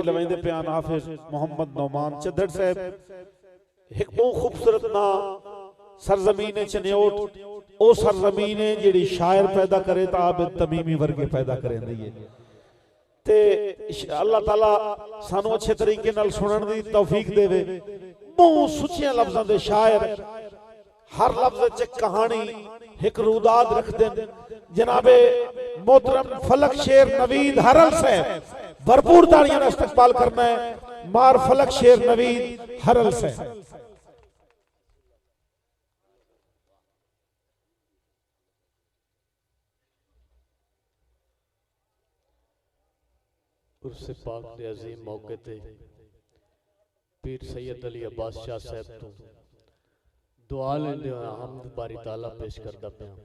की लवेंदे प्यान हाफिज मोहम्मद नौमान चद्दड़ साहब एक बहुत खूबसूरत ना सरजमीन चन्योट ओ सरजमीन है जिहड़ी शायर पैदा करे तो आबिद तमीमी वर्गे पैदा करेंदी है ते अल्लाह ताला सानू अच्छे तरीके नाल सुनन दी तौफीक देवे। बहुत सुचिया लफ्ज़ां दे शायर हर लफ्ज़ च कहानी एक रूदाद रख दें। जनाबे मोहतरम फलक शेर नवीद हरल साहब भरपूर तालियां का इस्तकबाल करना है। मार फलक शेर नवीद हरल साहब। उर्से पाक दे अजीम मौके ते पीर सैयद अली अब्बास शाह साहब तो दुआ लेंदे होए हमद बारी ताला पेश करदा पिया।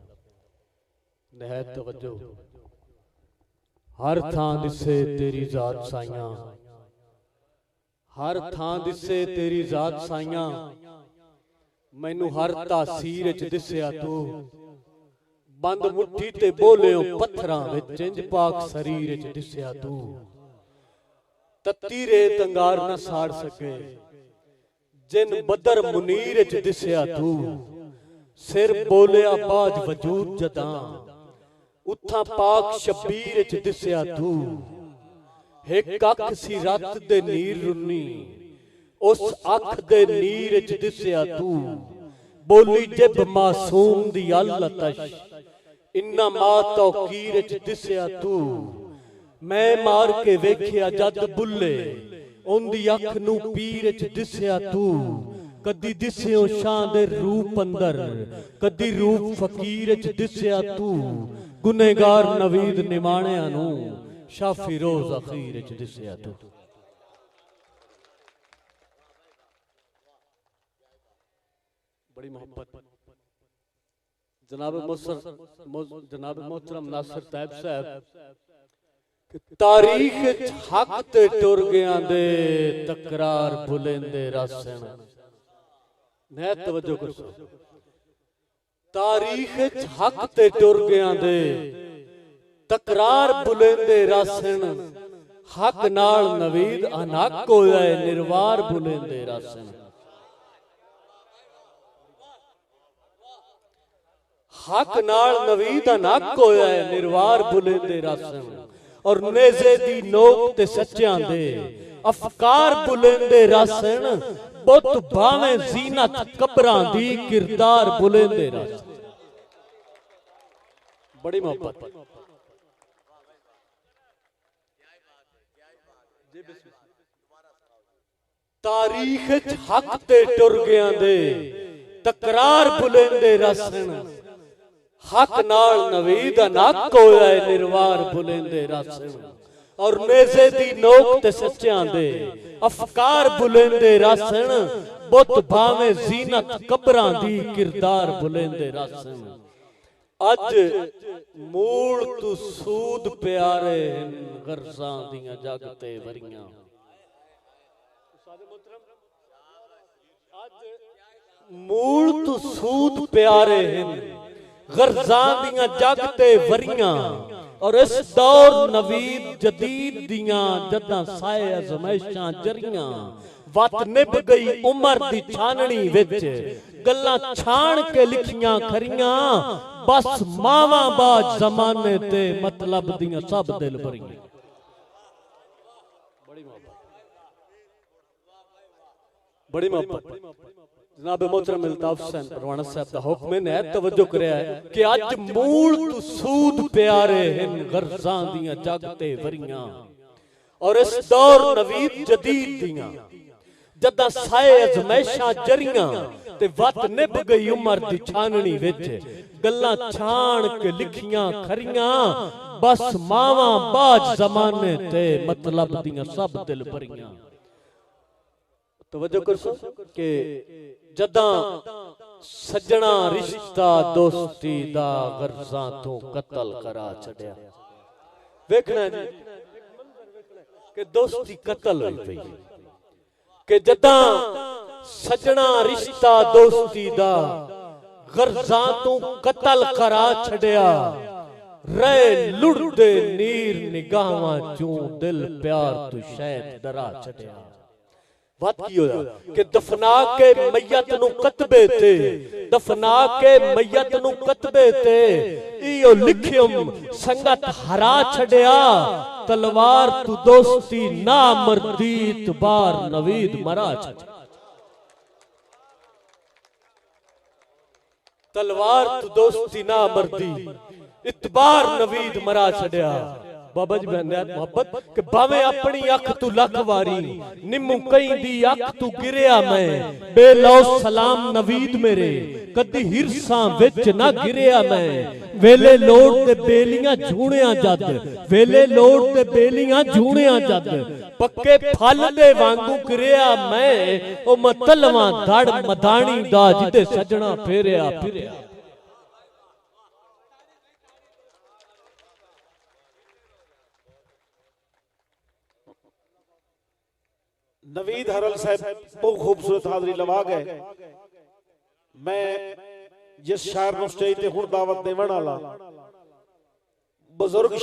निहायत तवज्जो हर थां दिसे तेरी जात साइयां, हर थां दिसे तेरी जात साइयां, मैनू हर तासीर च दिसया तू, बंद मुट्ठी ते बोलियो पत्थरां विच इंज पाक शरीर च दिसया तू, तत्ती रेत अंगार न साड़ सके जिन बदर मुनीर च दिसया तू, सिर बोलिया बाज वजूद जदां उथा पाक शबीर च दिसया तू, एक अख सी रत दे नीर रुन्नी उस अख दे नीर च दिसया तू, बोली जिब मासूम दी अल्लतश इन्ना मा तौकीर च दिसया तू, मैं मार के वेख्या जद बुल्ले उंदी अख नू पीर च दिसया तू, कदी दिस्यो शां दे रूप अंदर कदी रूप फकीर च दिसया तू, गुनेगार नवीद निमाणिया नू शाफी रोज अखीर च दिसया तू। बड़ी मोहब्बत जनाब मोहतरम नासिर तैयब साहब तारीख हक ते टुर गया दे तकरार भुलेंदे रासन। निहायत तवज्जो करो तारीख हक ते टुर गया दे तकरार भुलेंदे रासन, हक नाल नवीद अनहक होया निर्वार भुलेंदे रासन, हक नाल नवीद अनहक होया निर्वार भुलेंदे रासन, और नेज़े दी नोक ते सच्चियां दे अफकार बुलेंदे रासन, बुत भावें जीनत कबरां दी किरदार बुलेंदे रासन। बड़ी मोहब्बत तारीख हक ते टुर गया दे तकरार बुलेंदे रासन, हक नाल नवीद अनहक होया निर्वार बुलेंदे रासन, और नेज़े दी नोक ते सच्चियां दे अफकार बुलेंदे रासन, बुत भावें जीनत कबरां दी किरदार बुलेंदे रासन। अज मूल तू सूद प्यारे गरसां दियां जगते वरियां, मूल तू सूद प्यारे गरजां दियां जगते वरियां, और इस दौर नवीद जदीद दियां जदां साए अज़मैशां जरियां, वत निभ गई उमर दी छाननी विच गल्लां छाण के लिखियां खरियां, बस मावां बाज जमाने ते मतलब दियां सब दिल भरियां। बड़ी मोहब्बत जनाब मोहतरम अल्ताफ हुसैन परवाना साहब दा हुक्म ने तवज्जो करया है कि अज मूल तू सूद प्यारे हैं गरजां दियां जगते वरियां, और इस दौर नवीद जदीद दियां जदां साए अज़मैशां जरियां, ते वत निभ गई उमर दी छाननी विच गल्लां छाण के लिखियां खरियां, बस मावां बाज जमाने ते मतलब दियां सब दिल भरियां। तवज्जो कर के जदां सजना रिश्ता दोस्ती दा गरजां तो कत्ल करा छड़िया, वेखना जी कि दोस्ती कत्ल होई पई, कि जदां सजना रिश्ता दोस्ती दा गरजां तो कत्ल करा छड़िया, रे लुड़दे नीर निगाहां चूं दिल प्यार तू शैद डरा छड़िया। बात की होया कि दफना के मैयत नु कतबे ते, दफना के मैयत नु कतबे ते इयो लिखियम संगत हरा छड़िया। तलवार तू दोस्ती ना मरदी इतबार नवीद मरा छड़िया। तलवार तू दोस्ती ना मरदी इतबार नवीद मरा छड़िया। बाबा जी बहन मोहब्बत कि भावे अपनी अख तू लख वारी निम्मू कई दी अख तू गिरिया मैं बेलो सलाम नवीद मेरे कदी हिरसा विच ना गिरिया मैं। वेले लोड़ ते बेलियां झूणियां जद, वेले लोड़ ते बेलियां झूणियां जद पक्के फल दे वांगू गिरिया मैं। ओ मतलवा धड़ मदानी दा जिते सजना फेरिया फिरिया। नवीद हरल साहब बहुत खूबसूरत हाजरी लवा गए। मैं जिस शायर नु स्टेज ते हुण दावत देवण वाला बुजुर्ग